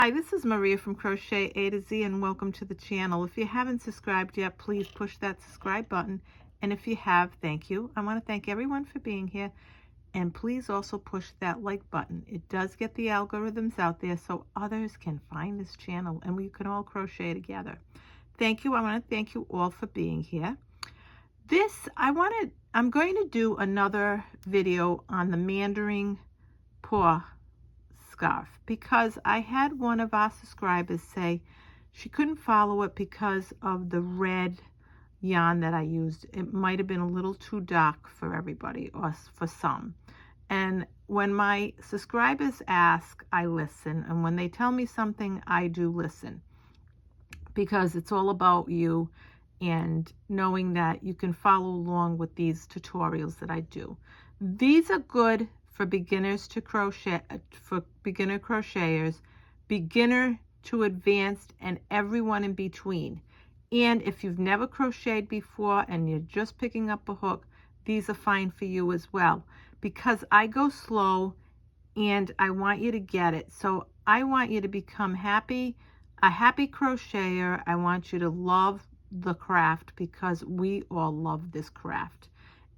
Hi, this is Maria from Crochet A to Z, and welcome to the channel. If you haven't subscribed yet, please push that subscribe button. And if you have, thank you. I want to thank everyone for being here. And please also push that like button. It does get the algorithms out there so others can find this channel and we can all crochet together. Thank you. I want to thank you all for being here. I'm going to do another video on the Mandarin Paw Scarf because I had one of our subscribers say she couldn't follow it because of the red yarn that I used. It might have been a little too dark for everybody or for some. And when my subscribers ask, I listen. And when they tell me something, I do listen, because it's all about you and knowing that you can follow along with these tutorials that I do. These are good for beginners to crochet, for beginner crocheters, beginner to advanced, and everyone in between. And if you've never crocheted before and you're just picking up a hook, these are fine for you as well, because I go slow and I want you to get it. So I want you to become a happy crocheter. I want you to love the craft because we all love this craft.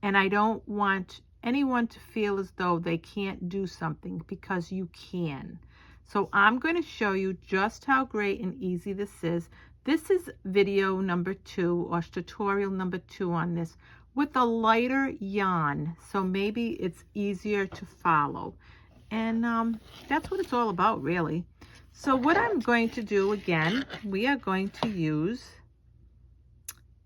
And I don't want anyone to feel as though they can't do something, because you can. So I'm going to show you just how great and easy this is. This is video number 2 or tutorial number 2 on this with a lighter yarn. So maybe it's easier to follow. And that's what it's all about, really. So what I'm going to do again, we are going to use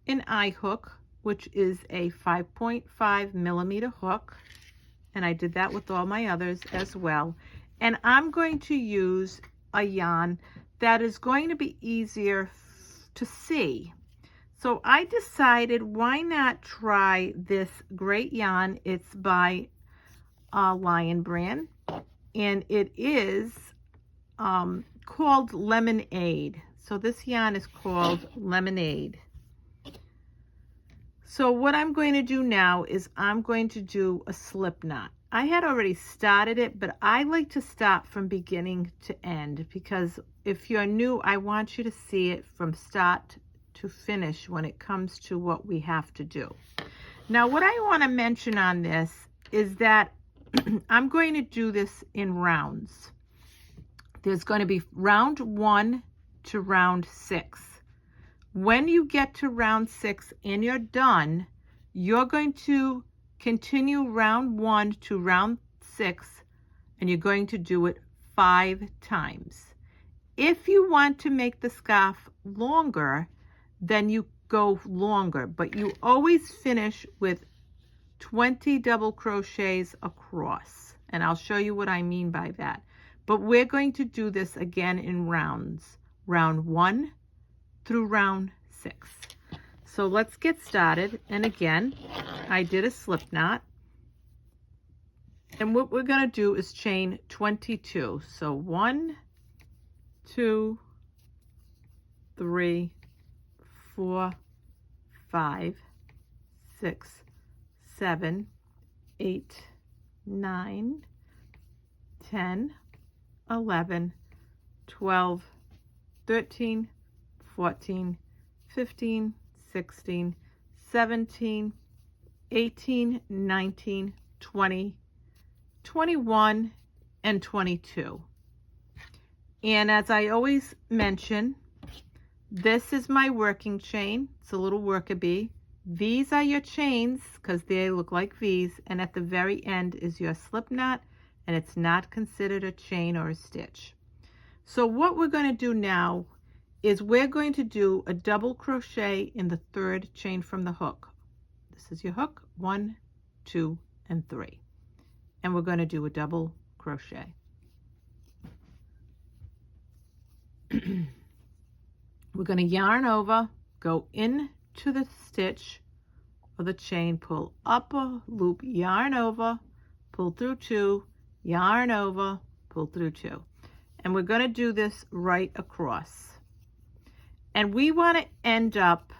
an eye hook, which is a 5.5 millimeter hook. And I did that with all my others as well. And I'm going to use a yarn that is going to be easier to see. So I decided, why not try this great yarn? It's by Lion Brand, and it is called Lemonade. So this yarn is called Lemonade. So what I'm going to do now is I'm going to do a slip knot. I had already started it, but I like to start from beginning to end, because if you're new, I want you to see it from start to finish when it comes to what we have to do. Now, what I want to mention on this is that I'm going to do this in rounds. There's going to be round 1 to round 6. When you get to round 6 and you're done, you're going to continue round 1 to round 6, and you're going to do it 5 times. If you want to make the scarf longer, then you go longer, but you always finish with 20 double crochets across. And I'll show you what I mean by that. But we're going to do this again in rounds, round 1 through round 6. So let's get started. And again, I did a slip knot. And what we're going to do is chain 22. So 1, 2, 3, 4, 5, 6, 7, 8, 9, 10, 11, 12, 13, 14, 15, 16, 17, 18, 19, 20, 21, and 22. And as I always mention, this is my working chain. It's a little worker bee. These are your chains because they look like V's, and at the very end is your slip knot, and it's not considered a chain or a stitch. So what we're going to do now is we're going to do a double crochet in the 3rd chain from the hook. This is your hook, 1, 2, and 3. And we're going to do a double crochet. We're going to yarn over, go into the stitch or the chain, pull up a loop, yarn over, pull through 2, yarn over, pull through 2. And we're going to do this right across. And we want to end up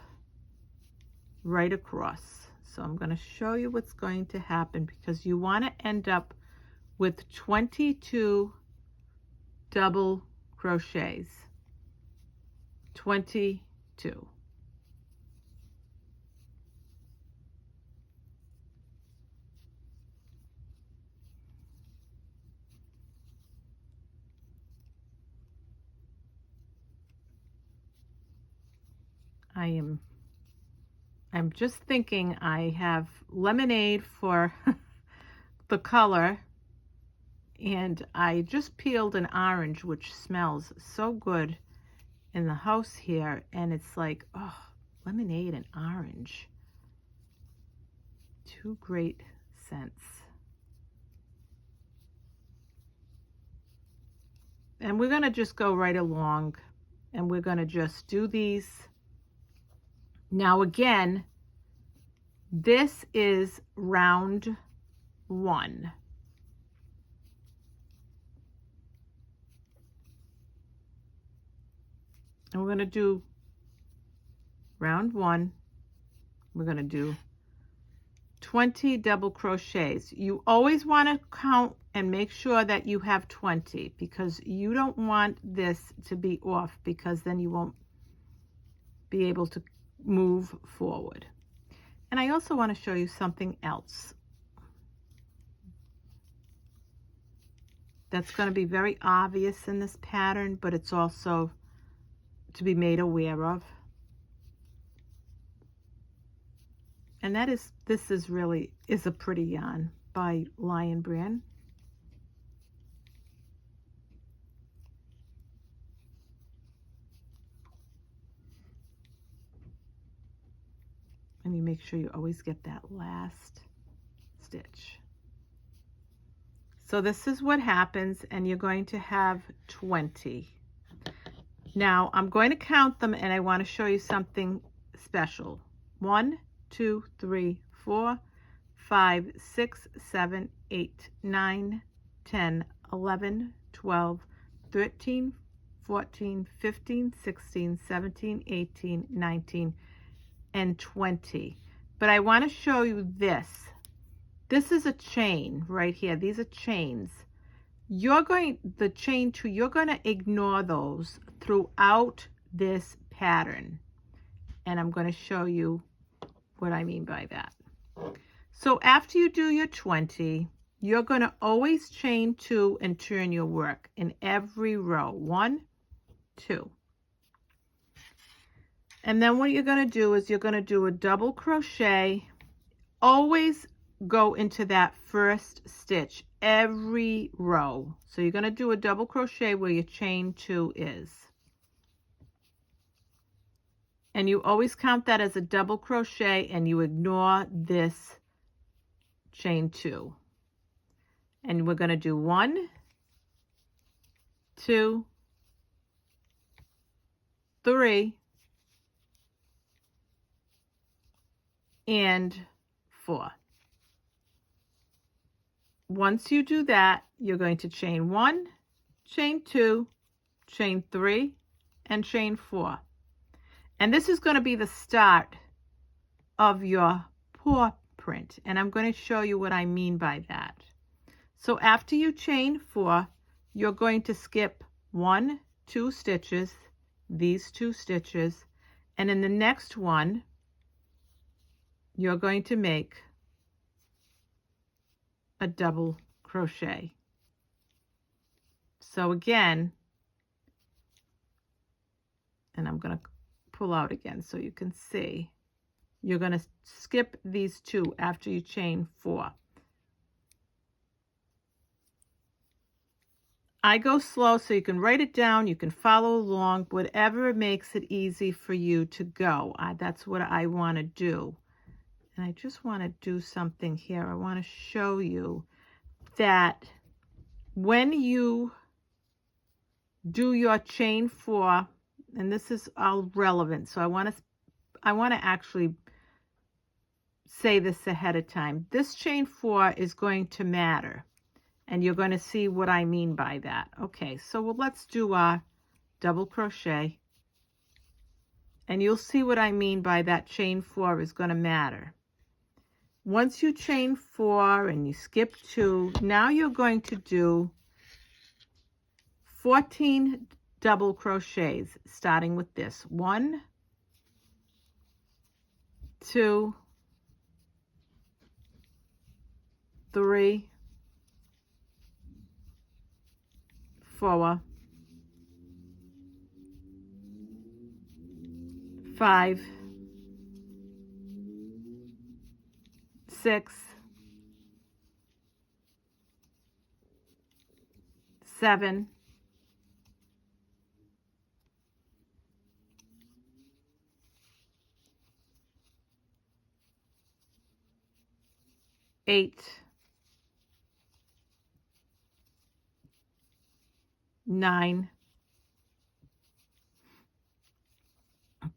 right across. So I'm going to show you what's going to happen, because you want to end up with 22 double crochets. 22. I'm just thinking I have lemonade for the color, and I just peeled an orange which smells so good in the house here, and it's like, oh, lemonade and orange, two great scents. And we're going to just go right along, and we're going to just do these. Now again, this is round 1. And we're going to do round 1. We're going to do 20 double crochets. You always want to count and make sure that you have 20, because you don't want this to be off, because then you won't be able to move forward. And I also want to show you something else that's going to be very obvious in this pattern, but it's also to be made aware of. And that is, this is really a pretty yarn by Lion Brand. And you make sure you always get that last stitch. So this is what happens, and you're going to have 20. Now I'm going to count them, and I want to show you something special. 1, 2, 3, 4, 5, 6, 7, 8, 9, 10, 11, 12, 13, 14, 15, 16, 17, 18, 19, and 20. But I want to show you this. This is a chain right here. These are chains. The chain 2, you're going to ignore those throughout this pattern. And I'm going to show you what I mean by that. So after you do your 20, you're going to always chain 2 and turn your work in every row. 1, 2. And then what you're going to do is you're going to do a double crochet. Always go into that first stitch every row. So you're going to do a double crochet where your chain 2 is. And you always count that as a double crochet, and you ignore this chain 2. And we're going to do 1, 2, 3, and 4. Once you do that, you're going to chain 1, chain 2, chain 3, and chain 4. And this is going to be the start of your paw print. And I'm going to show you what I mean by that. So after you chain 4, you're going to skip 1, 2 stitches, these 2 stitches, and in the next one, you're going to make a double crochet. So again, and I'm going to pull out again so you can see, you're going to skip these 2 after you chain 4. I go slow so you can write it down, you can follow along, whatever makes it easy for you to go. That's what I want to do. And I just want to do something here. I want to show you that when you do your chain 4, and this is all relevant, so I want to actually say this ahead of time. This chain 4 is going to matter, and you're going to see what I mean by that. Okay, so let's do our double crochet, and you'll see what I mean by that chain 4 is going to matter. Once you chain 4 and you skip 2, now you're going to do 14 double crochets, starting with this. 1, 2, 3, 4, 5, 6, 7, 8, 9,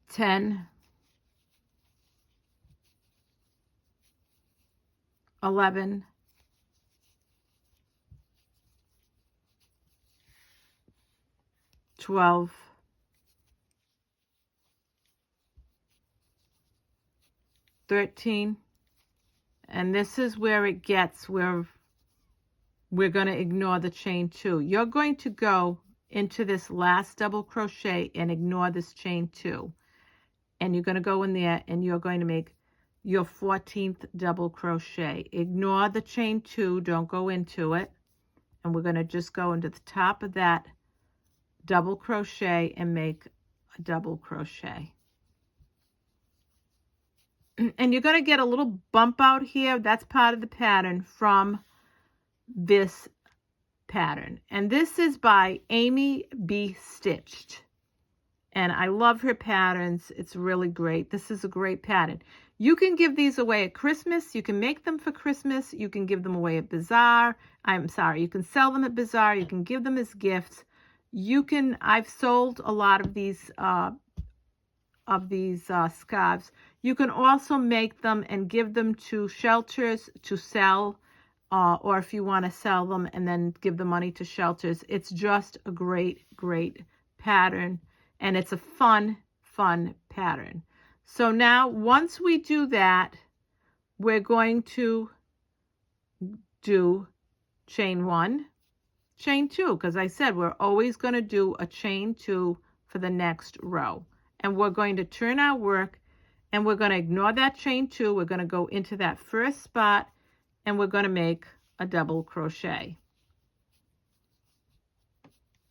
10, 11, 12, 13, and this is where it gets where we're going to ignore the chain 2. You're going to go into this last double crochet and ignore this chain 2. And you're going to go in there and you're going to make your 14th double crochet. Ignore the chain 2, don't go into it. And we're going to just go into the top of that double crochet and make a double crochet. And you're going to get a little bump out here. That's part of the pattern from this pattern. And this is by Amy B. Stitched. And I love her patterns. It's really great. This is a great pattern. You can give these away at Christmas. You can make them for Christmas. You can give them away at Bazaar. You can sell them at Bazaar. You can give them as gifts. I've sold a lot of these scarves. You can also make them and give them to shelters to sell, or if you want to sell them and then give the money to shelters. It's just a great, great pattern, and it's a fun pattern. So now, once we do that, we're going to do chain 1, chain 2, because I said we're always going to do a chain 2 for the next row. And we're going to turn our work, and we're going to ignore that chain 2. We're going to go into that first spot, and we're going to make a double crochet.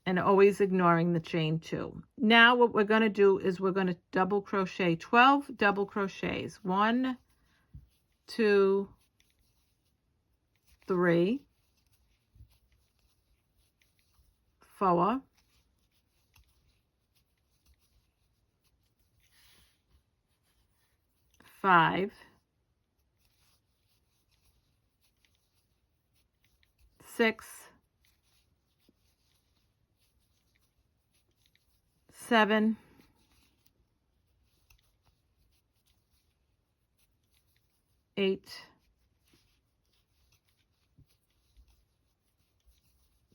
And always ignoring the chain 2. Now what we're going to do is we're going to double crochet 12 double crochets. 1, 2, 3, 4, 5, 6, 7, 8,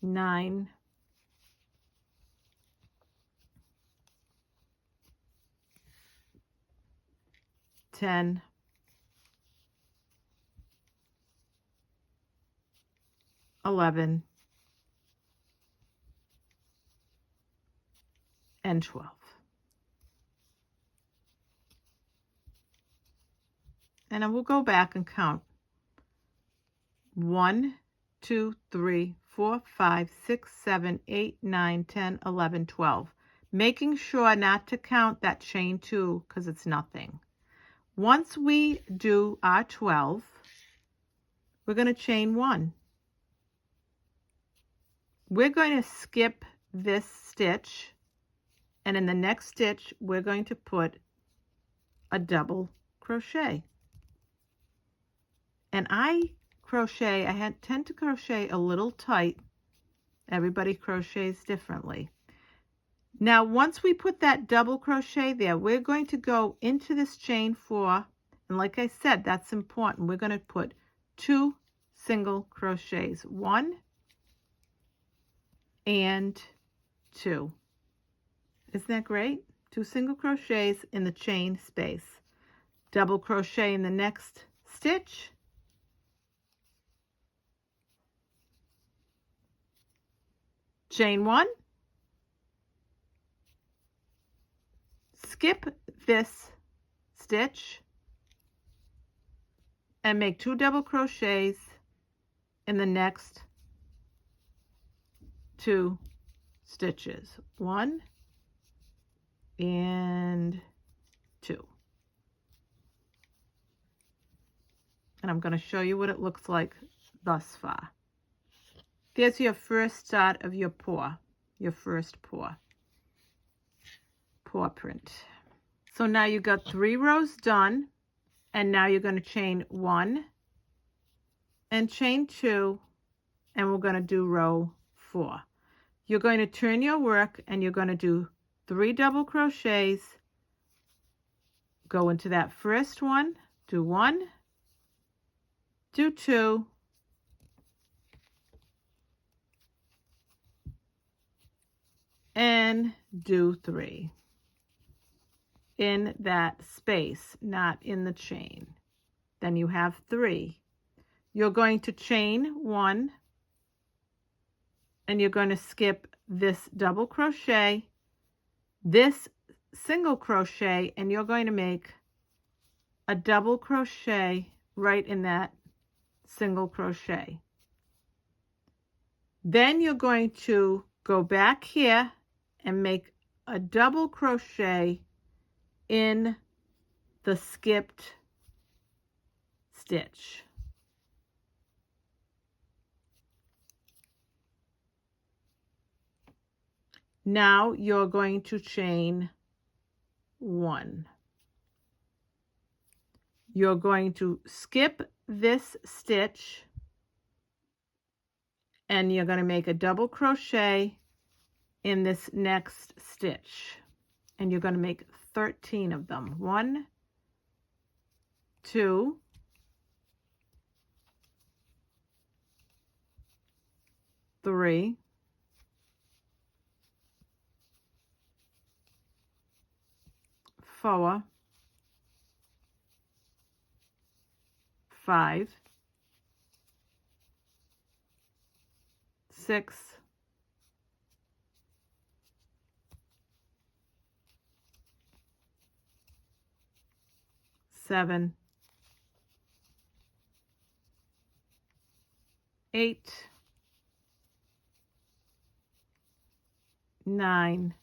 9, 10, 11, and 12. And I will go back and count. 1, 2, 3, 4, 5, 6, 7, 8, 9, 10, 11, 12. Making sure not to count that chain 2 because it's nothing. Once we do our 12, we're going to chain 1. We're going to skip this stitch, and in the next stitch we're going to put a double crochet. And I tend to crochet a little tight. Everybody crochets differently. Now once we put that double crochet there, we're going to go into this chain 4, and like I said, that's important. We're going to put 2 single crochets, 1 and 2. Isn't that great? 2 single crochets in the chain space. Double crochet in the next stitch. Chain 1, skip this stitch and make 2 double crochets in the next 2 stitches. 1 and 2. And I'm going to show you what it looks like thus far. There's your first start of your paw, your first paw print. So now you got 3 rows done, and now you're going to chain 1 and chain 2, and we're going to do row 4. You're going to turn your work and you're going to do 3 double crochets, go into that first one, do 1, do 2, and do 3 in that space, not in the chain. Then you have 3. You're going to chain 1 and you're going to skip this double crochet, this single crochet, and you're going to make a double crochet right in that single crochet. Then you're going to go back here and make a double crochet in the skipped stitch. Now you're going to chain 1. You're going to skip this stitch and you're going to make a double crochet in this next stitch, and you're going to make 13 of them. 1, 2, 3, 4, 5, 6, 7, 8, 9,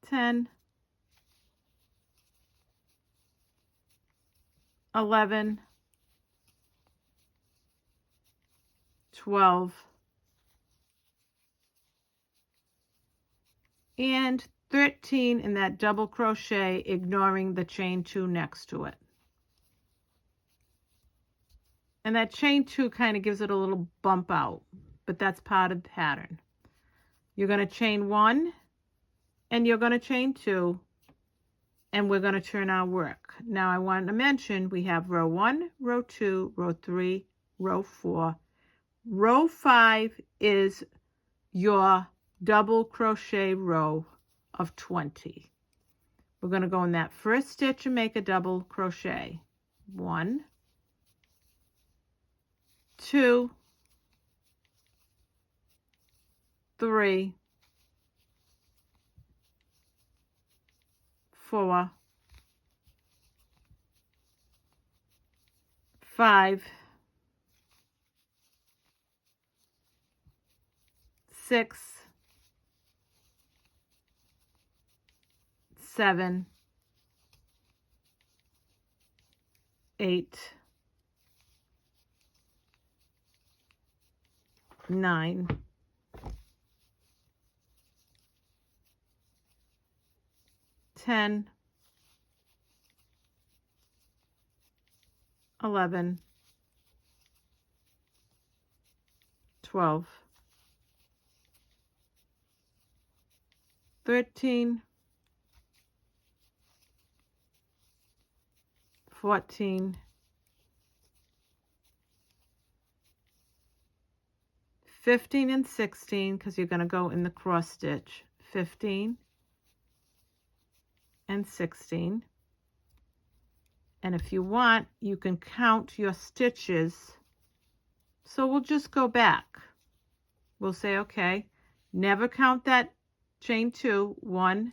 10, 11, 12, and 13 in that double crochet, ignoring the chain 2 next to it. And that chain 2 kind of gives it a little bump out, but that's part of the pattern. You're going to chain 1 and you're going to chain 2, and we're going to turn our work. Now I want to mention we have row 1, row 2, row 3, row 4. Row 5 is your double crochet row of 20. We're going to go in that first stitch and make a double crochet. 1, 2, 3, 4, 5, 6, 7, 8, 9, 10, 11, 12, 13, 14, 15 and 16, because you're going to go in the cross stitch. 15 and 16. And if you want, you can count your stitches. So we'll just go back. We'll say, okay, never count that chain 2, 1,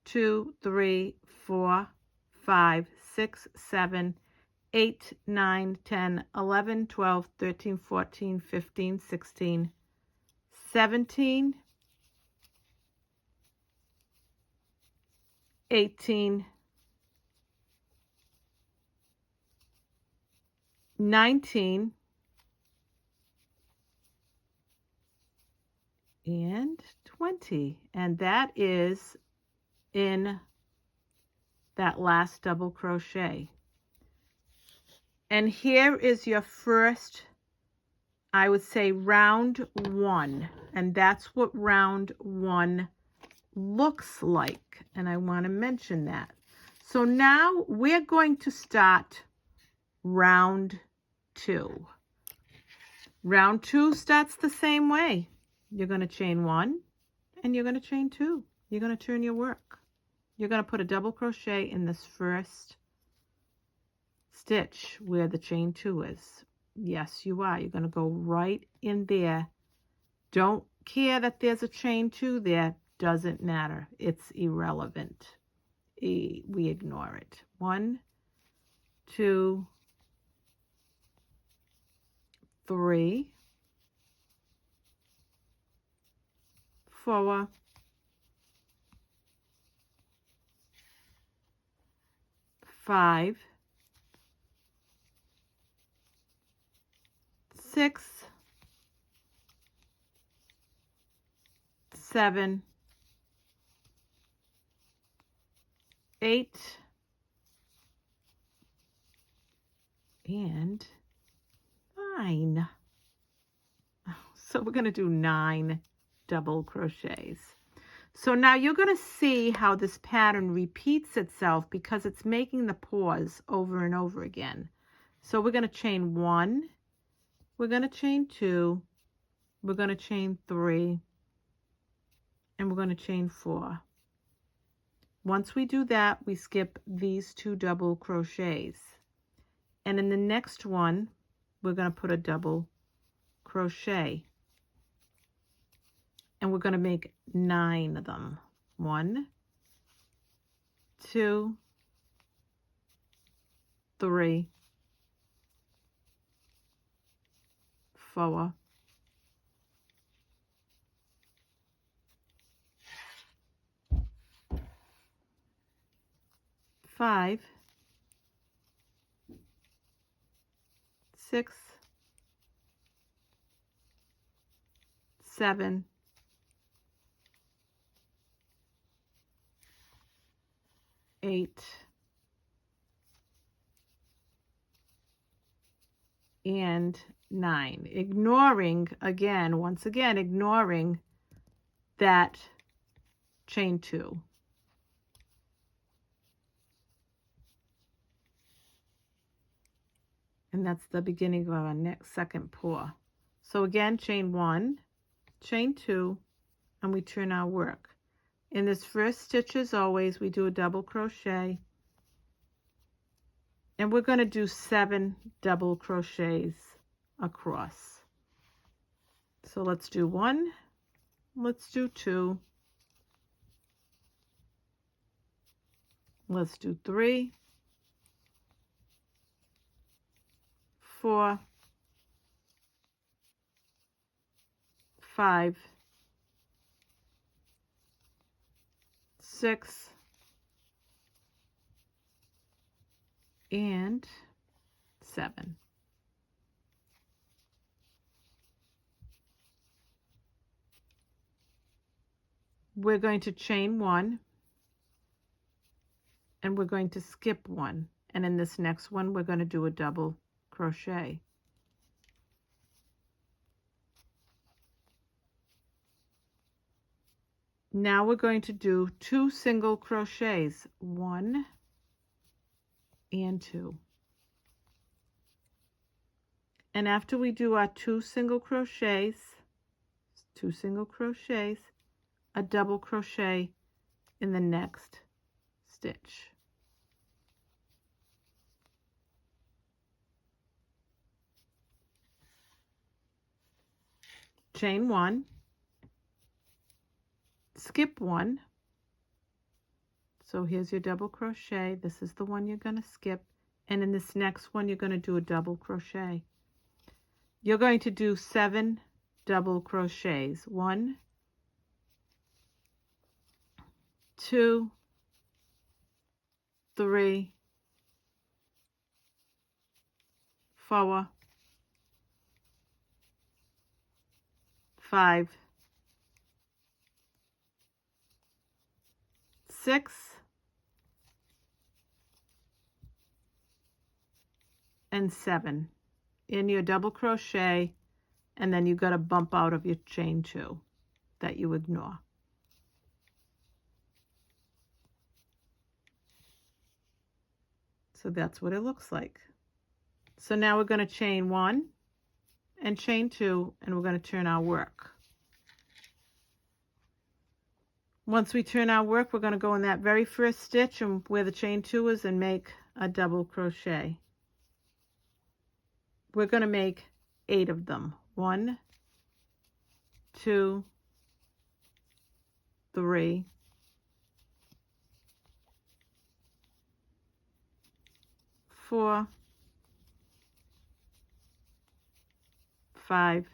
2, 3, 4, 5, 6, 7, 8, 9, 10, 11, 12, 13, 14, 15, 16, 17, 18, 19, and 20. And that is in that last double crochet. And here is your first, I would say, round 1. And that's what round 1 looks like. And I want to mention that. So now we're going to start round 2. Round 2 starts the same way. You're going to chain 1 and you're going to chain 2. You're going to turn your work. You're going to put a double crochet in this first stitch where the chain 2 is. Yes, you are. You're going to go right in there. Don't care that there's a chain 2 there. Doesn't matter. It's irrelevant. We ignore it. 1, 2, 3, 4, 5, 6, 7, 8, and 9. So we're going to do 9 double crochets. So now you're going to see how this pattern repeats itself because it's making the paws over and over again. So we're going to chain 1, we're going to chain 2, we're going to chain 3, and we're going to chain 4. Once we do that, we skip these 2 double crochets. And in the next one, we're going to put a double crochet. And we're going to make 9 of them. 1, 2, 3, 4, 5, 6, 7, 8, and 9. Ignoring, once again, ignoring that chain 2. And that's the beginning of our next second paw. So again, chain 1, chain 2, and we turn our work. In this first stitch, as always, we do a double crochet, and we're going to do 7 double crochets across. So let's do 1, let's do 2, let's do 3, 4, 5, 6, and 7. We're going to chain 1, and we're going to skip 1. And in this next one, we're going to do a double crochet. Now we're going to do 2 single crochets, 1 and 2. And after we do our 2 single crochets, a double crochet in the next stitch. Chain 1, skip one. So here's your double crochet. This is the one you're going to skip. And in this next one, you're going to do a double crochet. You're going to do 7 double crochets. 1, 2, 3, 4, 5, 6, and 7 in your double crochet, and then you got to bump out of your chain 2 that you ignore. So that's what it looks like. So now we're going to chain 1 and chain 2, and we're going to turn our work. Once we turn our work, we're going to go in that very first stitch and where the chain 2 is and make a double crochet. We're going to make 8 of them. 1, 2, 3, 4, 5,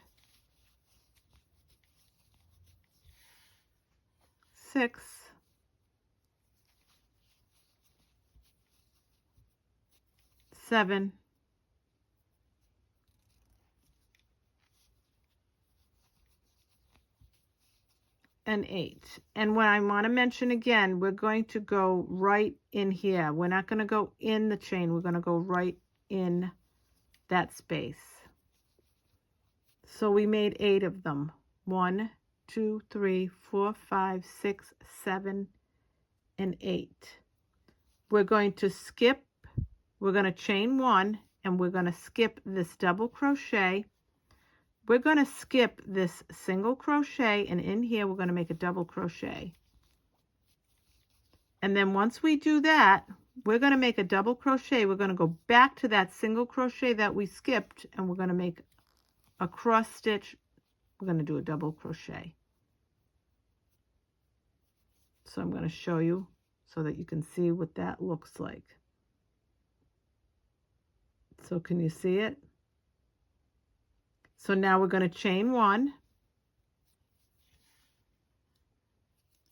6, 7, and 8. And what I want to mention again, we're going to go right in here. We're not going to go in the chain. We're going to go right in that space. So we made 8 of them. 1, 2, 3, 4, 5, 6, 7, and 8. We're going to skip. We're going to chain 1, and we're going to skip this double crochet. We're going to skip this single crochet, and in here we're going to make a double crochet. And then once we do that, we're going to make a double crochet. We're going to go back to that single crochet that we skipped, and we're going to make a cross stitch. We're going to do a double crochet. So I'm going to show you so that you can see what that looks like. So can you see it? So now we're going to chain 1.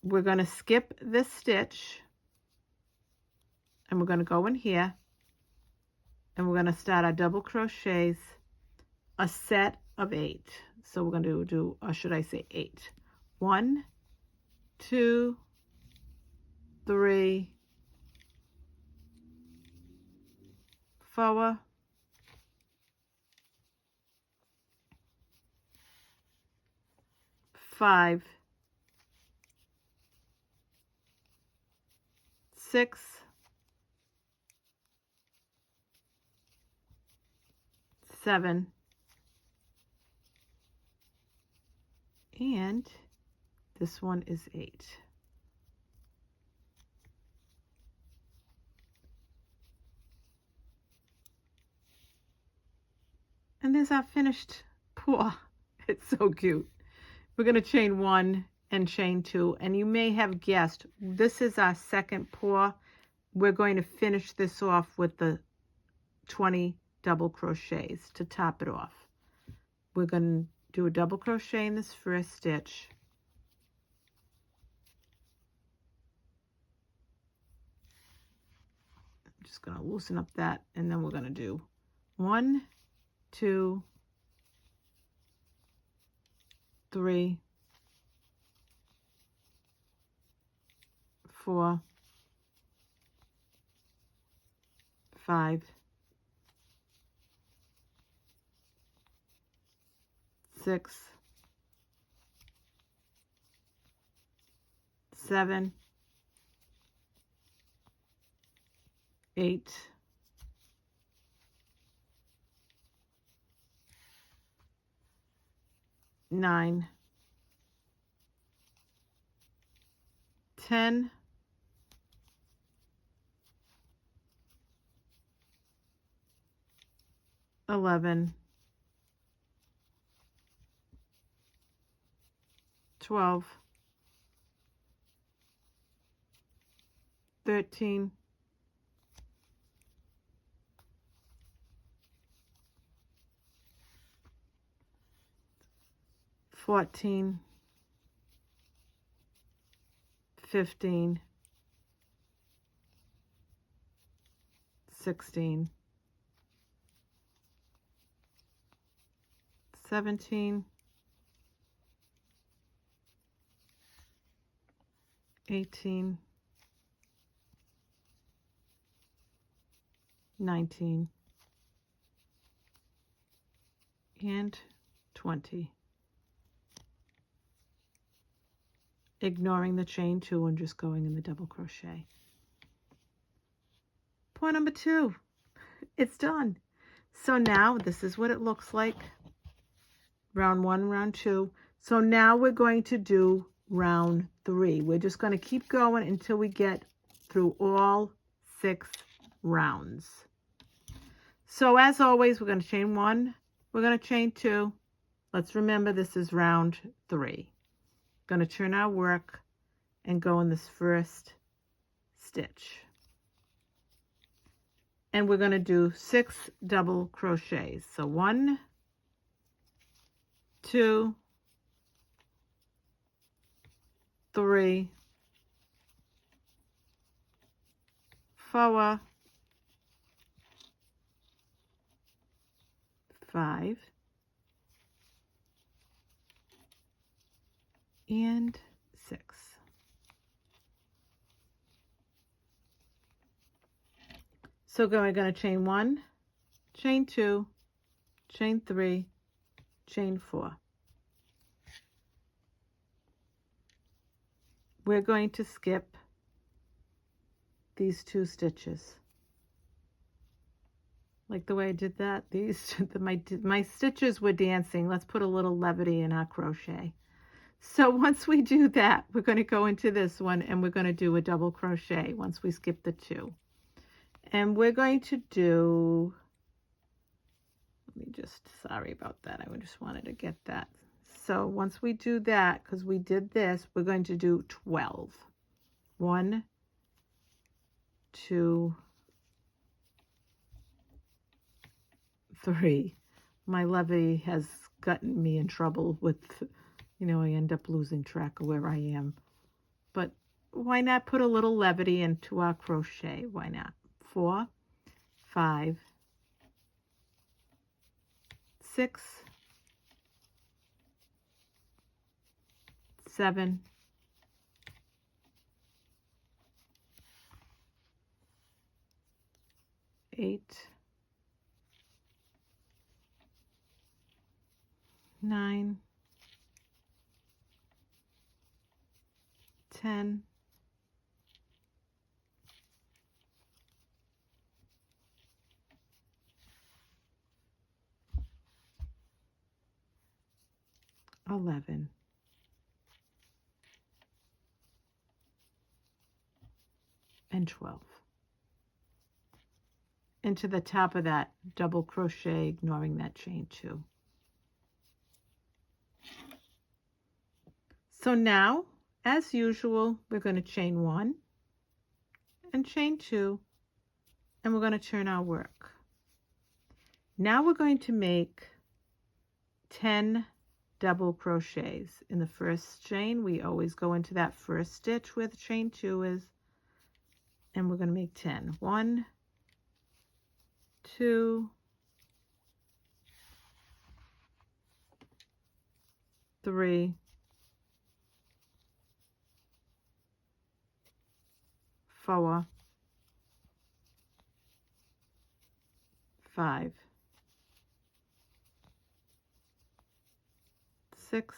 We're going to skip this stitch, and we're going to go in here, and we're going to start our double crochets, a set of 8. So we're going to do, or should I say 8? 1, 2, 3, 4, 5, 6, 7, and this one is 8. And there's our finished paw. It's so cute. We're going to chain 1 and chain 2, and you may have guessed this is our second paw. We're going to finish this off with the 20 double crochets to top it off. We're going to do a double crochet in this first stitch. I'm just going to loosen up that, and then we're going to do 1, 2, 3, 4, 5, 6, 7, 8, 9, 10, 11, 12, 13, 14, 15, 16, 17, 18, 19, and 20. Ignoring the chain 2 and just going in the double crochet. Point number 2, it's done. So now this is what it looks like. Round 1, round 2. So now we're going to do round 3. We're just going to keep going until we get through all 6 rounds. So as always, we're going to chain 1, we're going to chain 2. Let's remember this is round 3. Going to turn our work and go in this first stitch. And we're going to do 6 double crochets. So 1, 2, 3, 4, 5, and 6. So we're going to chain 1, chain 2, chain 3, chain 4. We're going to skip these 2 stitches. Like the way I did that, my stitches were dancing. Let's put a little levity in our crochet. So once we do that, we're going to go into this one and we're going to do a double crochet once we skip the 2. And we're going to do, sorry about that. I just wanted to get that. So once we do that, because we did this, we're going to do 12. 1, 2, 3. My levity has gotten me in trouble with, I end up losing track of where I am. But why not put a little levity into our crochet? Why not? 4, 5, 6, 7, 8, 9, 10, 11, and 12. Into the top of that double crochet, ignoring that chain 2. So now, as usual, we're going to chain 1 and chain 2, and we're going to turn our work. Now we're going to make 10 double crochets. In the first chain, we always go into that first stitch where the chain 2 is, and we're going to make 10. 1, 2, 3, 4, 5, 6,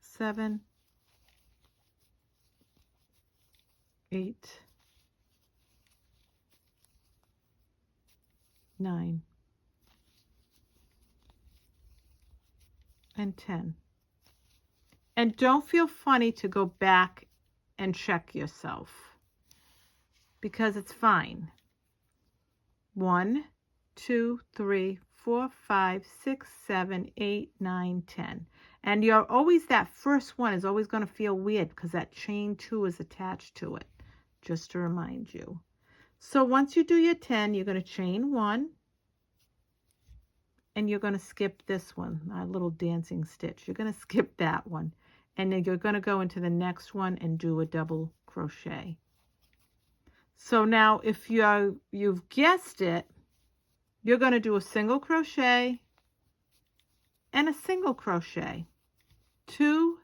7, 8, 9, and 10. And don't feel funny to go back and check yourself, because it's fine. 1, 2, 3, 4, 5, 6, 7, 8, 9, 10. And you're always, that first one is always going to feel weird because that chain 2 is attached to it, just to remind you. So once you do your 10, you're going to chain 1, and you're going to skip this one, our little dancing stitch. You're going to skip that one, and then you're going to go into the next one and do a double crochet. So now if you've guessed it, you're going to do a single crochet and a single crochet. 2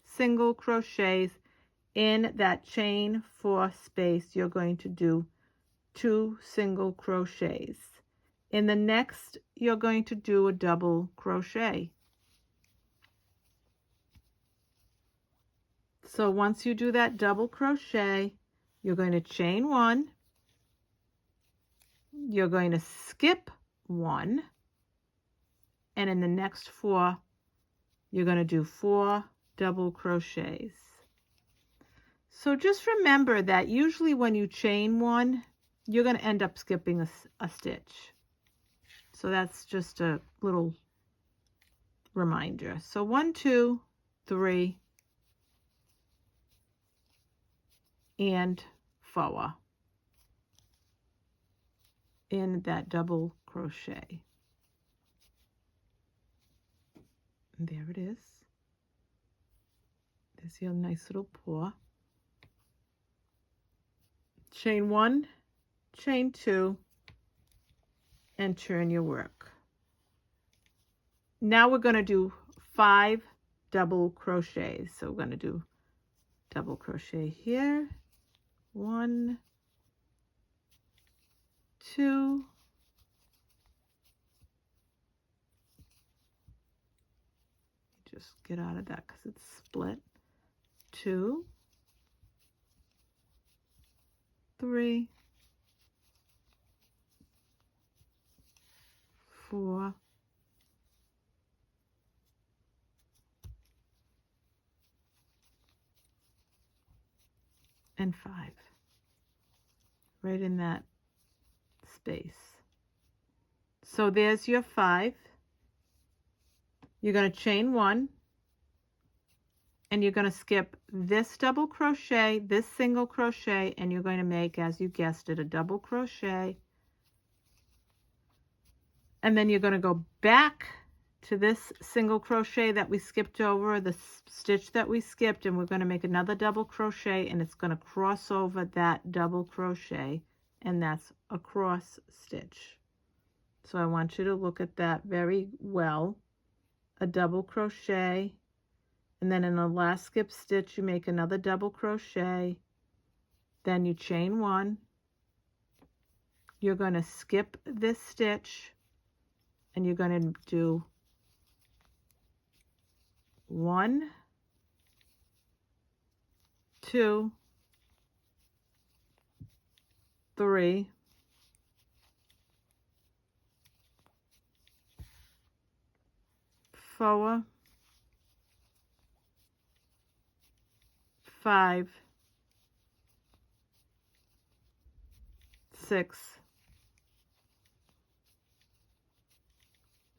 single crochets in that chain 4 space. You're going to do 2 single crochets. In the next, you're going to do a double crochet. So once you do that double crochet, you're going to chain 1, you're going to skip 1, and in the next 4, you're going to do 4 double crochets. So just remember that usually when you chain 1, you're going to end up skipping a stitch. So that's just a little reminder. So 1, 2, 3, and 4 in that double crochet. And there it is. There's your nice little paw. Chain 1, chain 2, and turn your work. Now we're going to do 5 double crochets. So we're going to do double crochet here, 1, 2, just get out of that because it's split, 2, 3, 4, 5, right in that space. So there's your 5. You're going to chain 1, and you're going to skip this double crochet, this single crochet, and you're going to make, as you guessed it, a double crochet. And then you're going to go back to this single crochet that we skipped over, the stitch that we skipped, and we're going to make another double crochet, and it's going to cross over that double crochet, and that's a cross stitch. So I want you to look at that very well. A double crochet, and then in the last skip stitch you make another double crochet, then you chain 1, you're going to skip this stitch, and you're going to do 1, 2, 3, 4, 5, 6,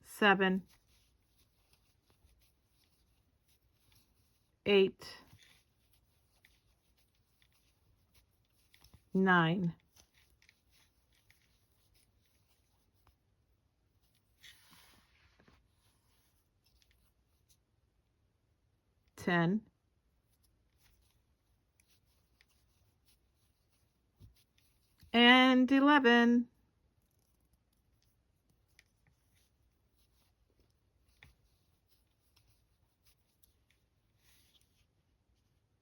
7, 8, 9, 10, and 11.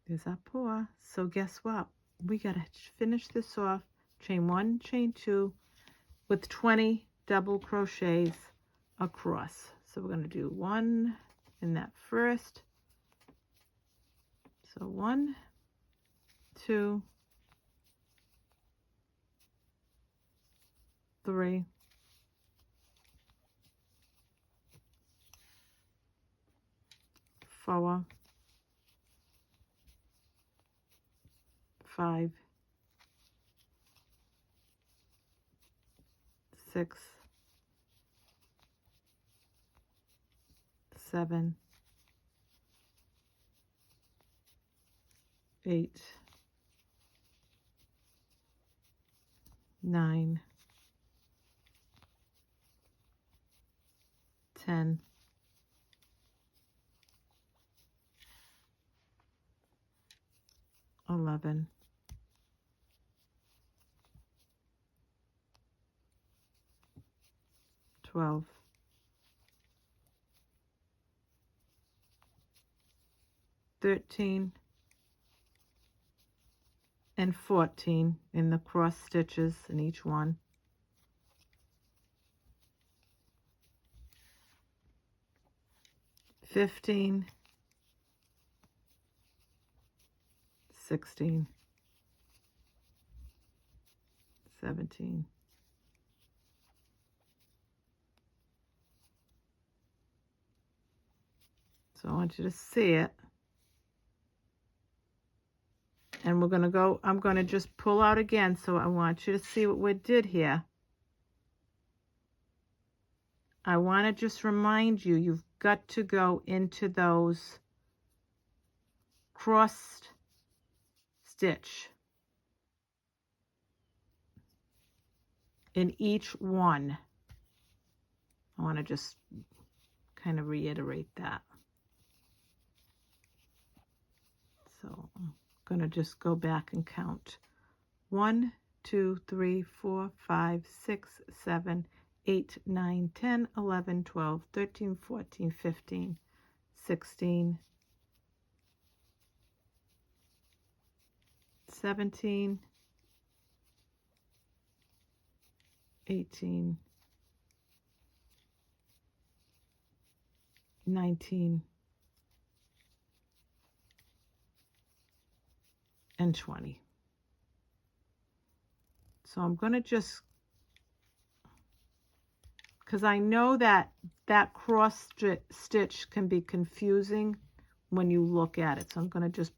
There's our paw. So guess what? We got to finish this off. Chain 1, chain 2 with 20 double crochets across. So we're going to do 1 in that first. So 1, 2, 3, 4, 5, 6, 7, 8, 9, 10, 11, 12, 13, and 14 in the cross stitches in each one. 15, 16, 17, 'So I want you to see it. And we're going to go, I'm going to just pull out again, so I want you to see what we did here. I want to just remind you, you've got to go into those crossed stitch in each one. I want to just kind of reiterate that. So I'm going to just go back and count. 1, 2, 3, 4, 5, 6, 7, 8, 9, 10, 11, 12, 13, 14, 15, 16, 17, 18, 19, and 20. So I'm going to just, because I know that that cross stitch can be confusing when you look at it. So I'm going to just,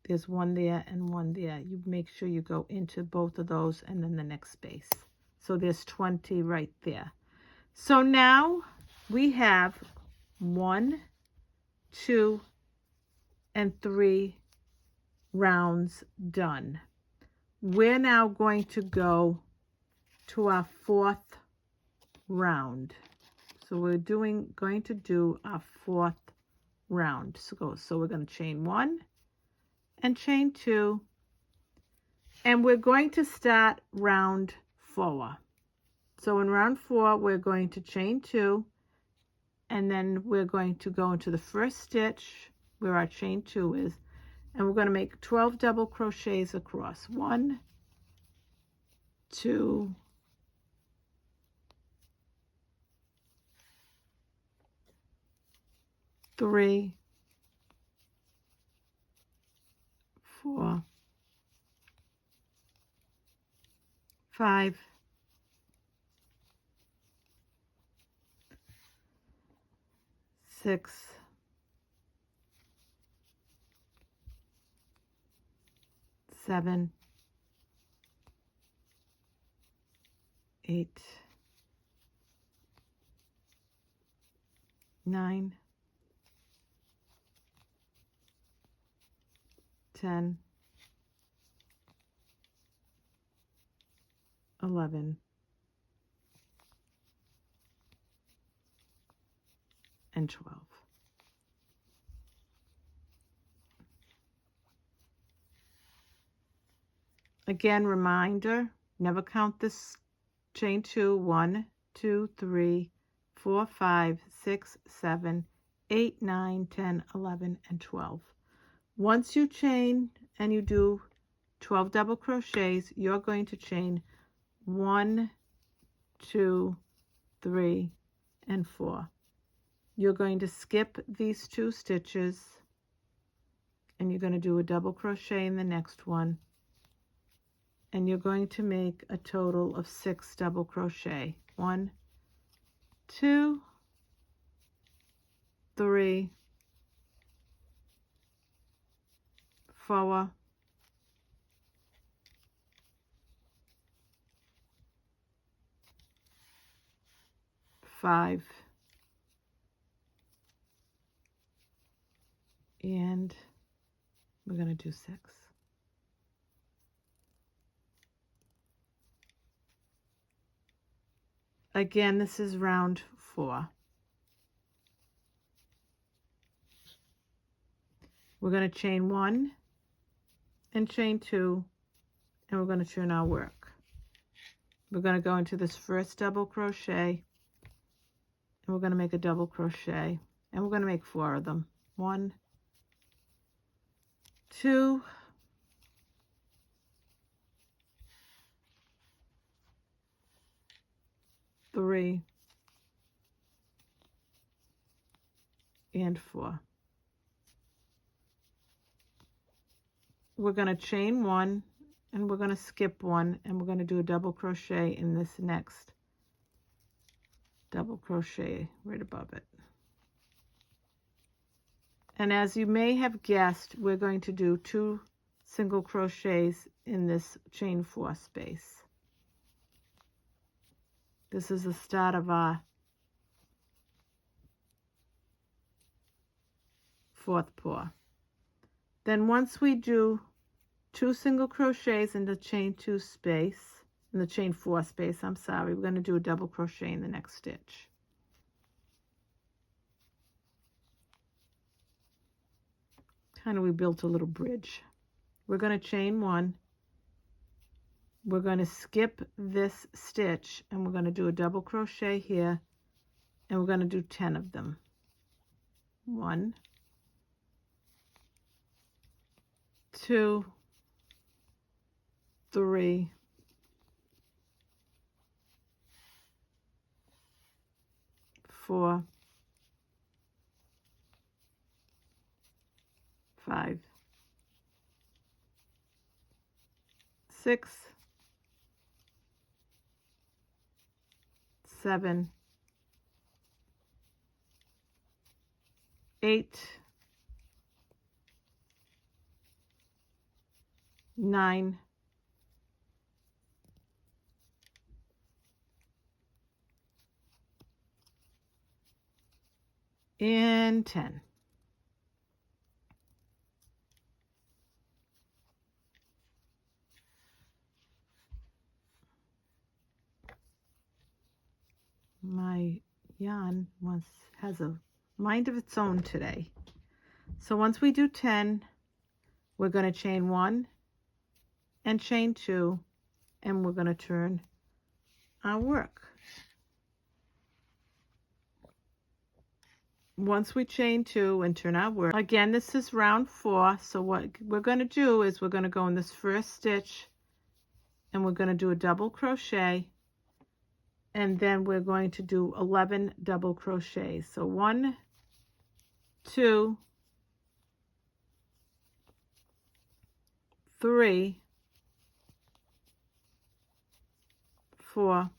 there's one there and one there. You make sure you go into both of those and then the next space. So there's 20 right there. So now we have 1, 2, and 3 rounds done. We're now going to go to our 4th round. So we're going to do our 4th round. So we're going to chain 1 and chain 2, and we're going to start round 4. So in round 4, we're going to chain 2, and then we're going to go into the first stitch where our chain 2 is, and we're going to make 12 double crochets across. 1, 2, 3, 4, 5, 6, 7, 8, 9, 10, 11, and 12. Again, reminder, never count this chain 2. 1, 2, 3, 4, 5, 6, 7, 8, 9, 10, 11, and 12. Once you chain and you do 12 double crochets, you're going to chain 1, 2, 3, and 4. You're going to skip these 2 stitches, and you're going to do a double crochet in the next one, and you're going to make a total of 6 double crochet. 1, 2, 3, 4, 5, and We're going to do 6. Again, this is round 4. We're going to chain 1 and chain 2, and we're going to turn our work. We're going to go into this first double crochet, and we're going to make a double crochet, and we're going to make 4 of them. 1, 2, 3, and 4. We're going to chain 1, and we're going to skip 1, and we're going to do a double crochet in this next double crochet right above it. And as you may have guessed, we're going to do 2 single crochets in this chain 4 space. This is the start of our 4th paw. Then once we do 2 single crochets in the chain 2 space, in the chain 4 space, I'm sorry, we're going to do a double crochet in the next stitch. Kind of, we built a little bridge. We're going to chain 1. We're going to skip this stitch, and we're going to do a double crochet here, and we're going to do 10 of them. 1, 2, 3, 4, 5, 6, 7, 8, 9, 10. My yarn has a mind of its own today. So once we do 10, we're going to chain 1 and chain 2, and we're going to turn our work. Once we chain 2 and turn our work, again, this is round 4, so what we're going to do is we're going to go in this first stitch, and we're going to do a double crochet, and then we're going to do 11 double crochets. So 1, 2, 3, 4,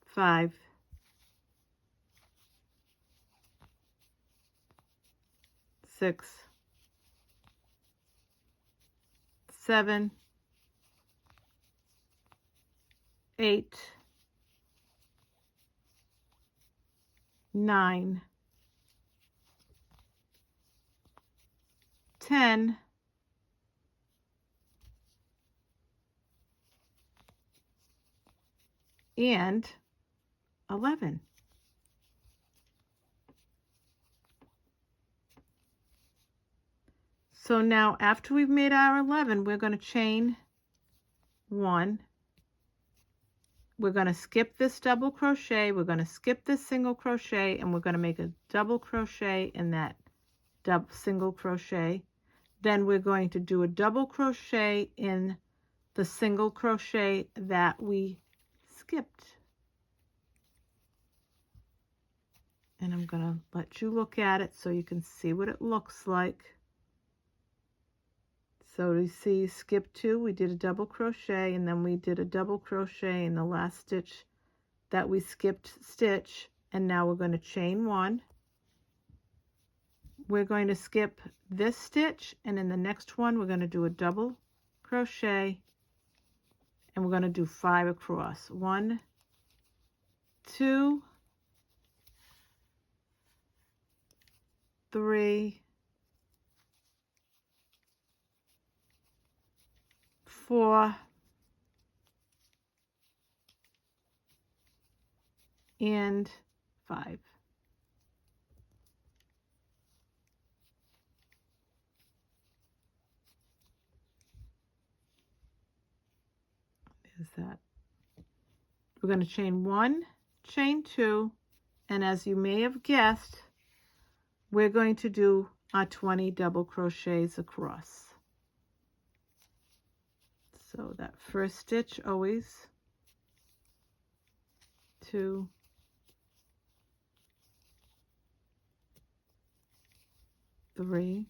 5, 6, 7, 8, 9, 10, and 11. So now after we've made our 11, we're going to chain 1. We're going to skip this double crochet, we're going to skip this single crochet, and we're going to make a double crochet in that single crochet. Then we're going to do a double crochet in the single crochet that we skipped. And I'm going to let you look at it so you can see what it looks like. So you see, skip 2, we did a double crochet, and then we did a double crochet in the last stitch that we skipped stitch, and now we're going to chain 1. We're going to skip this stitch, and in the next one we're going to do a double crochet, and we're going to do 5 across. 1, 2, 3, 4 and 5. Is that? We're going to chain 1, chain 2, and as you may have guessed, we're going to do our 20 double crochets across. So that first stitch always 2, 3,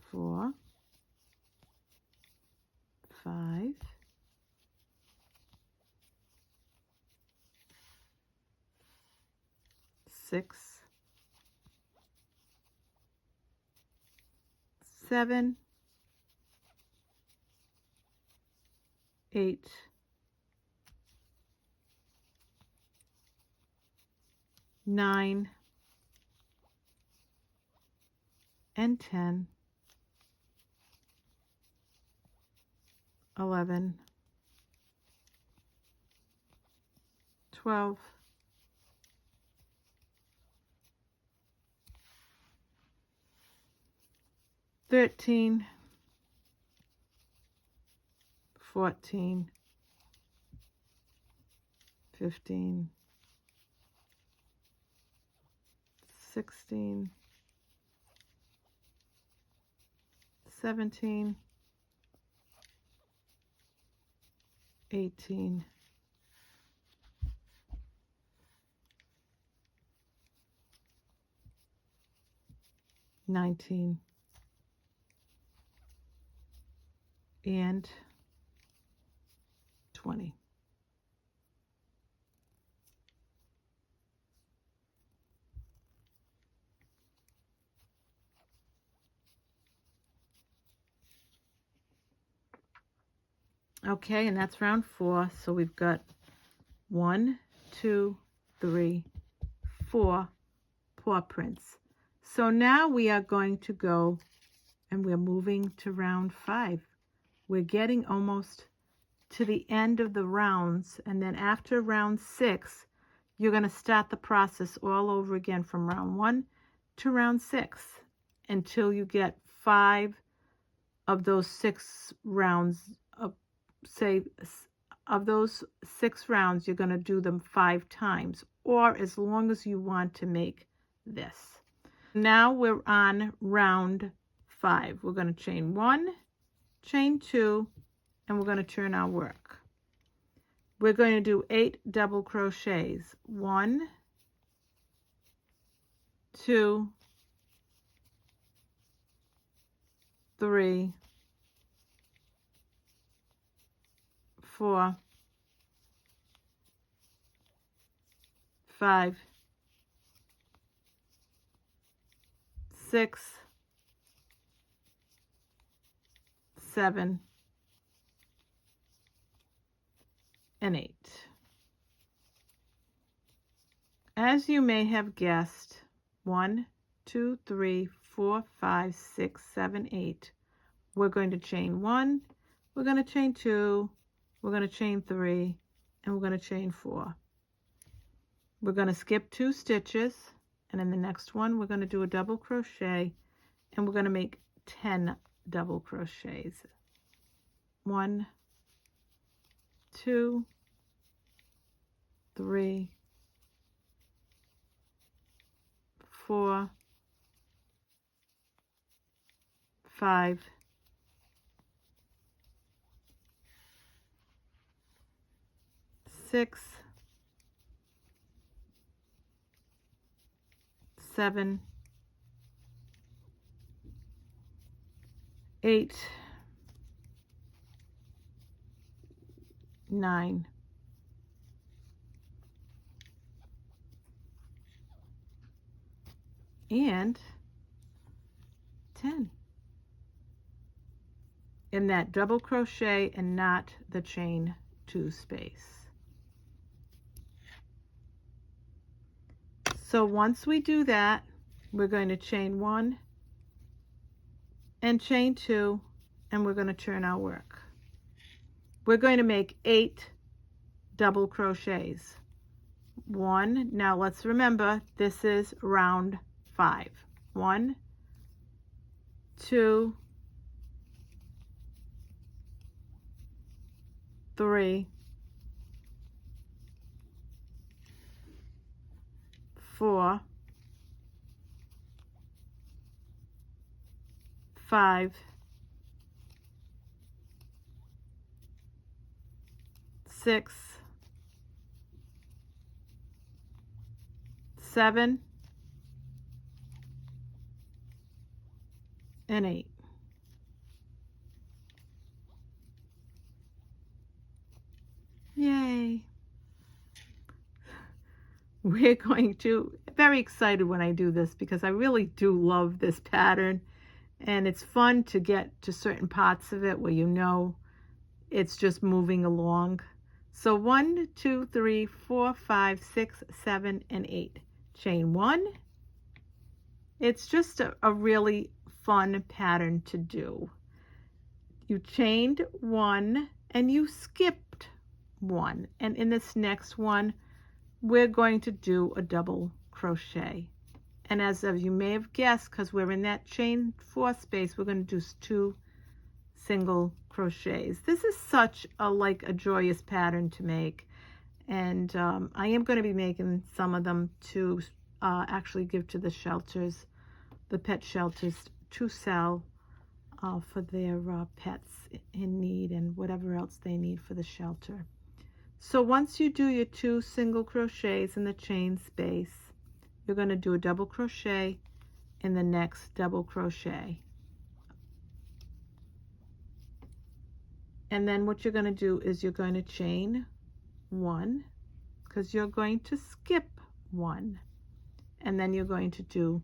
4, 5, 6, 7, 8, 9, and 10, 11, 12, 13, 14, 15, 16, 17, 18, 19, and 20. Okay, and that's round 4. So we've got 1, 2, 3, 4 paw prints. So now we are going to go and we're moving to round 5. We're getting almost to the end of the rounds, and then after round 6 you're going to start the process all over again from round 1 to round 6 until you get 5 of those 6 rounds. Say of those 6 rounds you're going to do them 5 times, or as long as you want to make this. Now we're on round 5. We're going to chain 1, chain 2, and we're going to turn our work. We're going to do 8 double crochets. 1, 2, 3, 4, 5, 6, 7, and 8. As you may have guessed, 1, 2, 3, 4, 5, 6, 7, 8. We're going to chain 1, we're going to chain 2, we're going to chain 3, and we're going to chain 4. We're going to skip 2 stitches, and in the next one we're going to do a double crochet, and we're going to make 10 double crochets. 1, 2, 3, 4, 5, 6, 7, 8, 9, and 10 in that double crochet and not the chain 2 space. So once we do that, we're going to chain 1, and chain 2, and we're going to turn our work. We're going to make 8 double crochets. 1, now let's remember this is round 5. 1, 2, 3, 4, 5, 6, 7, and 8. Yay! We're going to, very excited when I do this because I really do love this pattern, and it's fun to get to certain parts of it where you know it's just moving along. So 1, 2, 3, 4, 5, 6, 7, and 8. Chain 1. It's just a really fun pattern to do. You chained 1 and you skipped 1, and in this next one we're going to do a double crochet. And as you may have guessed, because we're in that chain 4 space, we're going to do 2 single crochets. This is such a joyous pattern to make, and I am going to be making some of them to actually give to the shelters, the pet shelters, to sell for their pets in need and whatever else they need for the shelter. So once you do your 2 single crochets in the chain space, you're going to do a double crochet in the next double crochet. And then what you're going to do is you're going to chain 1, because you're going to skip 1, and then you're going to do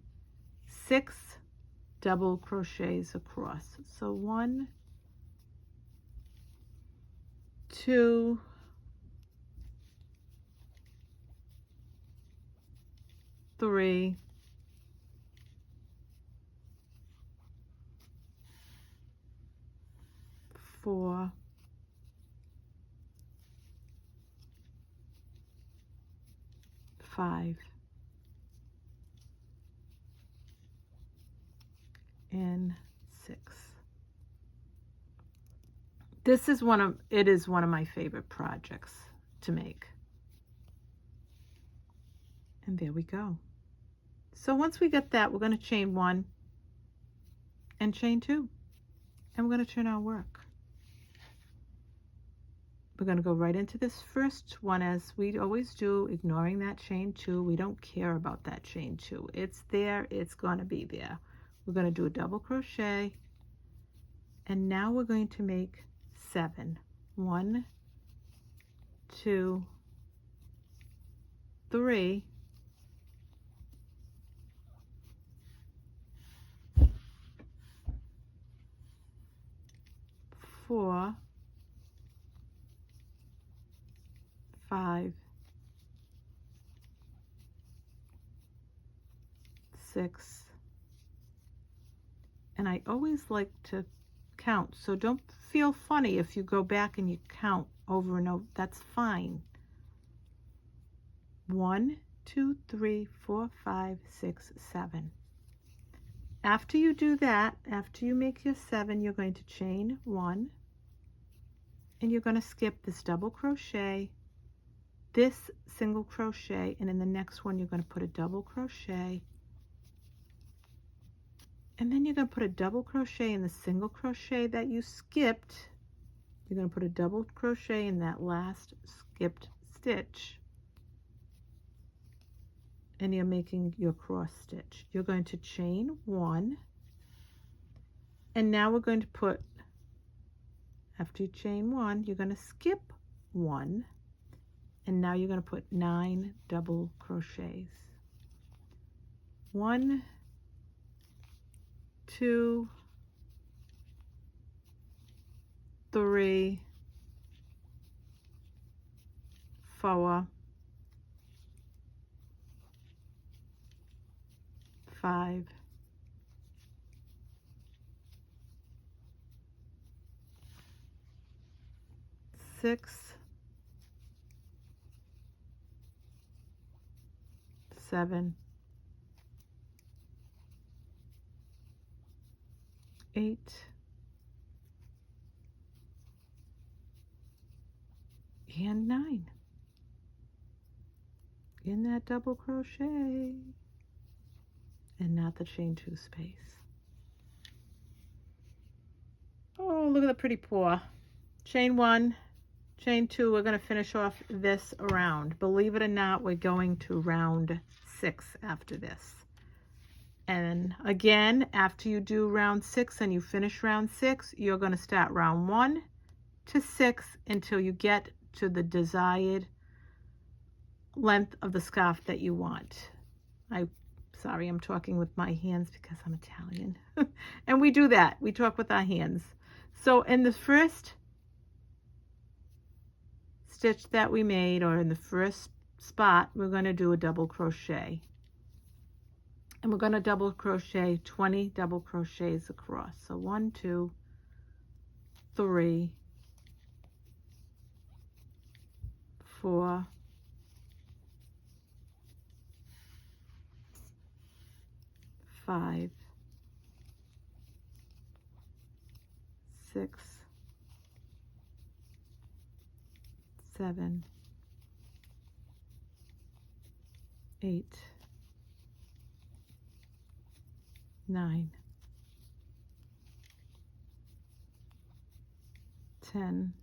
6 double crochets across. So 1, 2, 3, 4, 5, and 6. This is one of my favorite projects to make. And there we go. So once we get that, we're going to chain 1 and chain 2, and we're going to turn our work. We're going to go right into this first one as we always do, ignoring that chain 2. We don't care about that chain 2. It's there, it's going to be there. We're going to do a double crochet, and now we're going to make 7. 1, 2, 3, 4, 5, 6, and I always like to count, so don't feel funny if you go back and you count over and over. That's fine. 1, 2, 3, 4, 5, 6, 7. After you do that, after you make your 7, you're going to chain 1, and you're going to skip this double crochet, this single crochet, and in the next one you're going to put a double crochet, and then you're going to put a double crochet in the single crochet that you skipped. You're going to put a double crochet in that last skipped stitch, and you're making your cross stitch. You're going to chain 1, and now we're going to put, after you chain 1, you're going to skip 1, and now you're going to put 9 double crochets. 1, 2, 3, 4, 5, 6, 7, 8, and 9 in that double crochet, and not the chain 2 space. Oh, look at the pretty paw. Chain 1, chain 2. We're going to finish off this round. Believe it or not, we're going to round 6 after this. And again, after you do round 6 and you finish round 6, you're going to start round 1 to 6 until you get to the desired length of the scarf that you want. Sorry, I'm talking with my hands because I'm Italian. And we do that. We talk with our hands. So in the first stitch that we made, or in the first spot, we're going to do a double crochet. And we're going to double crochet 20 double crochets across. So 1, 2, 3, 4, 5, 6, 7, 8, 9, 10,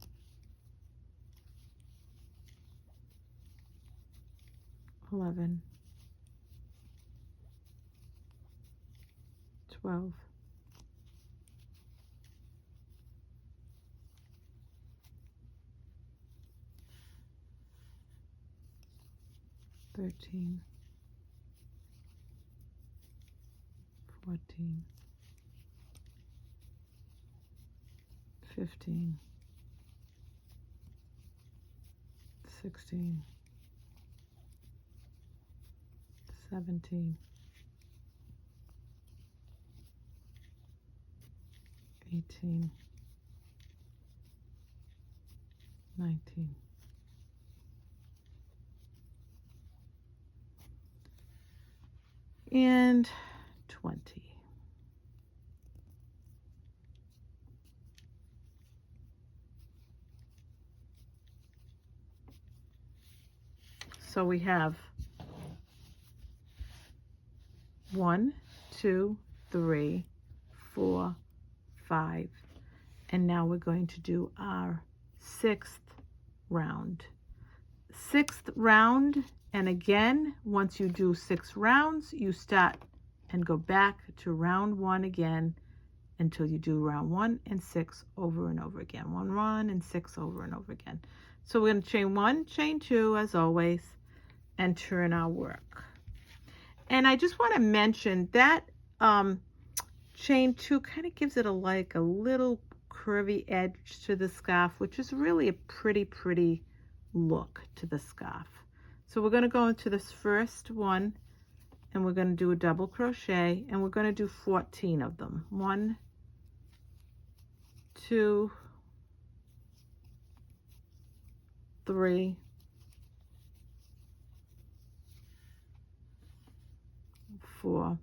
11, 12, 13, 14, 15, 16, 17, 18, 19, and 20. So we have 1, 2, 3, 4, 5, and now we're going to do our 6th round. 6th round, and again, once you do 6 rounds, you start and go back to round 1 again until you do round 1 and 6 over and over again. 1 run and 6 over and over again. So we're going to chain 1, chain 2 as always, and turn our work. And I just want to mention that chain 2 kind of gives it a little curvy edge to the scarf, which is really a pretty look to the scarf. So we're going to go into this first one, and we're going to do a double crochet, and we're going to do 14 of them. 1, 2, 3, 4,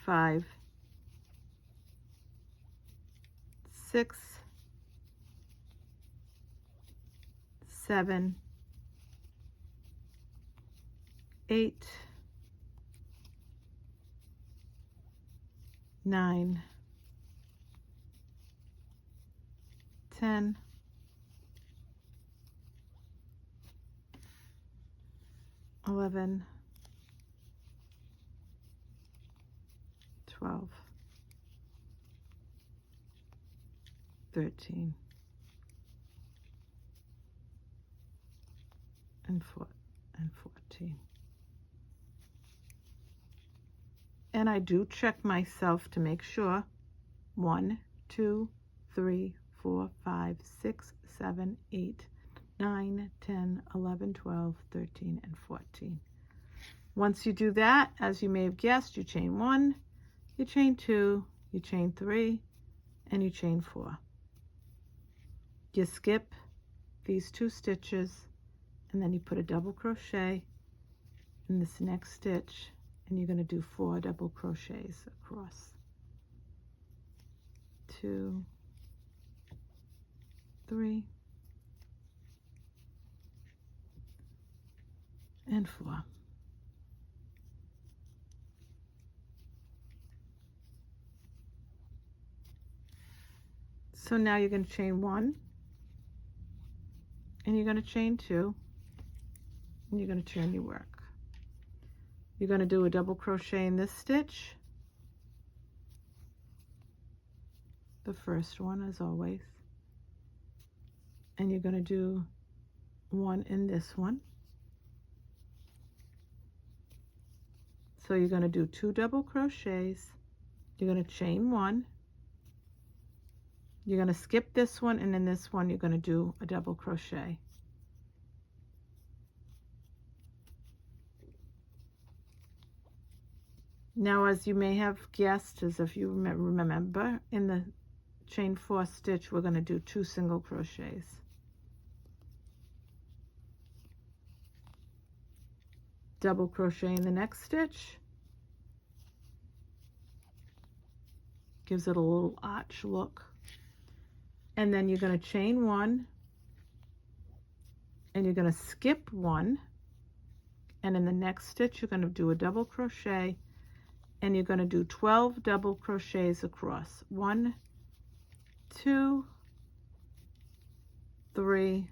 5, 6, 7, 8, 9, 10, 11, 12, 13, and 14. And I do check myself to make sure. 1, 2, 3, 4, 5, 6, 7, 8, 9, 10, 11, 12, 13, and 14. Once you do that, as you may have guessed, you chain 1, you chain 2, you chain 3, and you chain 4. You skip these 2 stitches, and then you put a double crochet in this next stitch, and you're going to do 4 double crochets across. 2, 3, and 4. So now you're going to chain 1, and you're going to chain 2, and you're going to turn your work. You're going to do a double crochet in this stitch, the first one as always, and you're going to do 1 in this one. So you're going to do 2 double crochets, you're going to chain 1, you're going to skip this one, and in this one you're going to do a double crochet. Now, as you may have guessed, as if you remember, in the chain 4 stitch we're going to do 2 single crochets. Double crochet in the next stitch, gives it a little arch look, and then you're going to chain 1, and you're going to skip 1, and in the next stitch you're going to do a double crochet, and you're going to do 12 double crochets across. 1, 2, 3,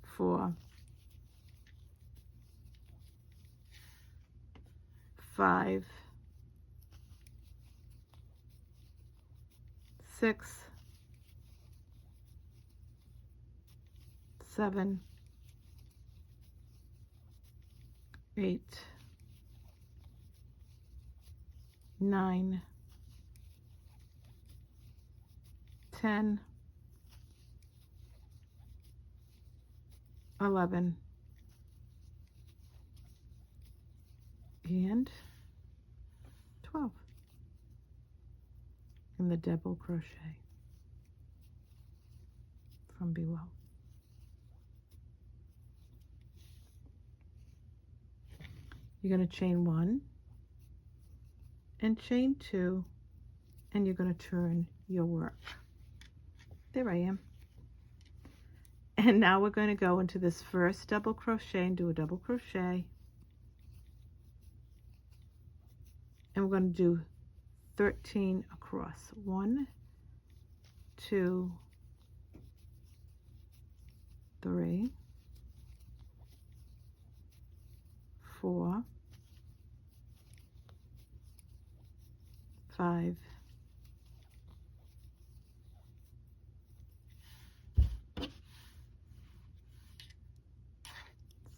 4, 5, 6, 7, 8, 9, 10, 11, and 12 in the double crochet from below. You're going to chain 1 and chain 2, and you're going to turn your work. There I am. And now we're going to go into this first double crochet and do a double crochet, and we're going to do 13 across. 1, 2, 3, 4, 5,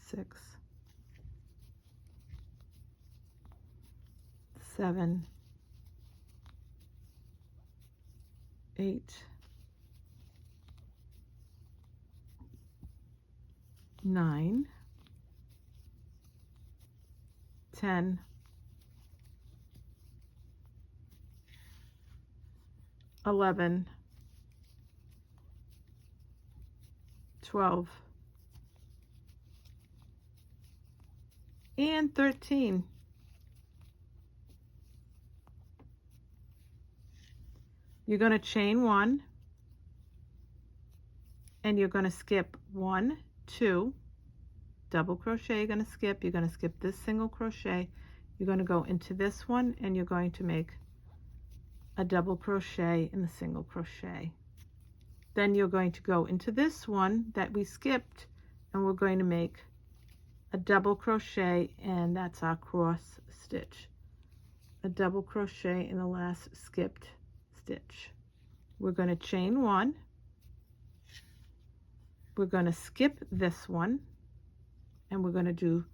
6, 7, 8, 9, 10, 11, 12, and 13. You're going to chain 1, and you're going to skip 1, 2, double crochet, you're going to skip this single crochet, you're going to go into this one, and you're going to make a double crochet in the single crochet. Then you're going to go into this one that we skipped, and we're going to make a double crochet, and that's our cross stitch. A double crochet in the last skipped stitch. We're going to chain 1, we're going to skip this one, and we're going to do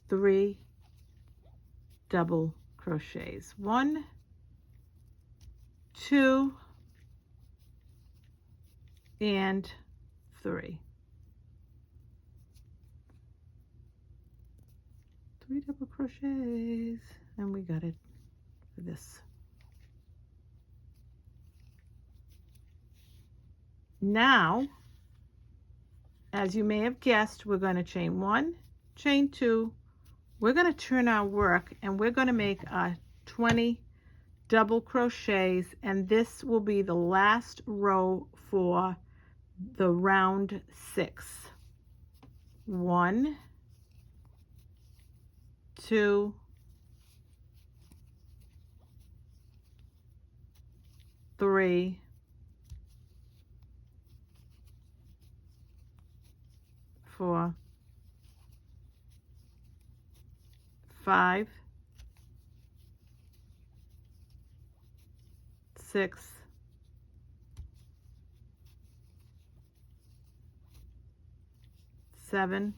3 double crochets. 1, 2, and 3. 3 double crochets, and we got it for this. Now, as you may have guessed, we're going to chain 1, chain 2. We're going to turn our work and we're going to make 20 double crochets, and this will be the last row for the round 6. 1, 2, 3, 4, 5, 6, 7,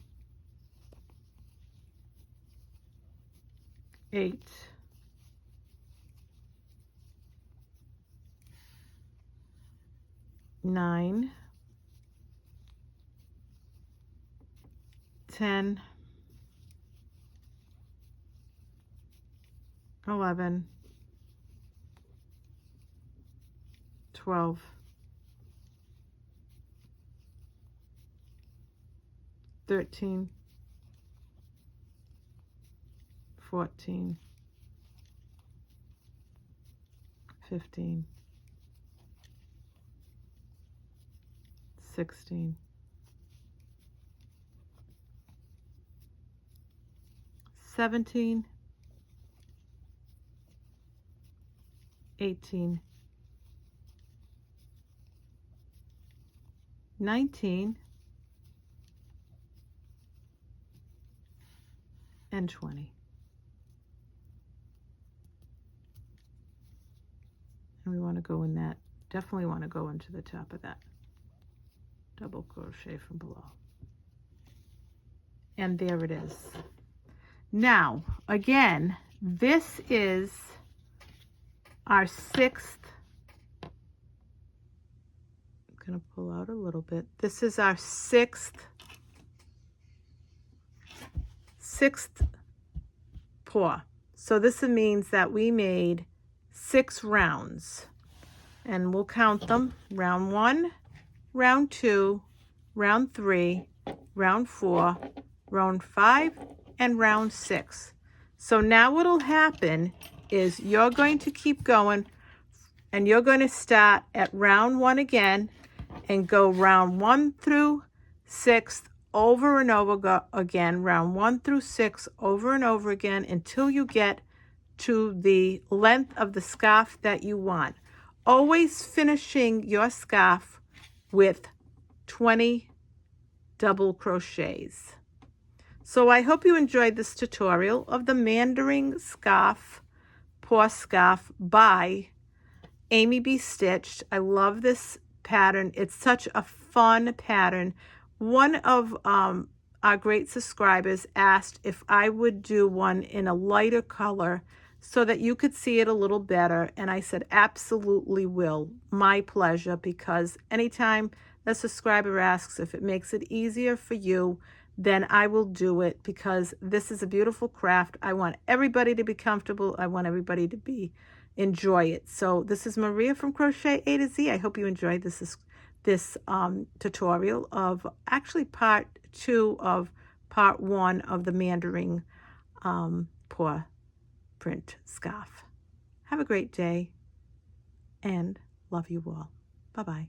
8, 9, 10, 11, 12, 13, 14, 15, 16, 17, 18, 19, and 20. And we want to go in that, definitely want to go into the top of that double crochet from below. And there it is. Now, again, this is our 6th. I'm going to pull out a little bit. This is our sixth paw. So this means that we made 6 rounds, and we'll count them: round 1, round 2, round 3, round 4, round 5, and round 6. So now what'll happen is you're going to keep going, and you're going to start at round 1 again and go round 1 through 6 over and over again, round 1 through 6 over and over again, until you get to the length of the scarf that you want. Always finishing your scarf with 20 double crochets. So I hope you enjoyed this tutorial of the Mandarin Scarf, Paw Scarf by Amy B. Stitched. I love this pattern. It's such a fun pattern. One of our great subscribers asked if I would do one in a lighter color so that you could see it a little better, and I said absolutely will. My pleasure, because anytime a subscriber asks if it makes it easier for you, then I will do it, because this is a beautiful craft. I want everybody to be comfortable. I want everybody to enjoy it. So this is Maria from Crochet A to Z. I hope you enjoyed this tutorial of actually part 2 of part 1 of the Mandarin Paw Print Scarf. Have a great day and love you all. Bye-bye.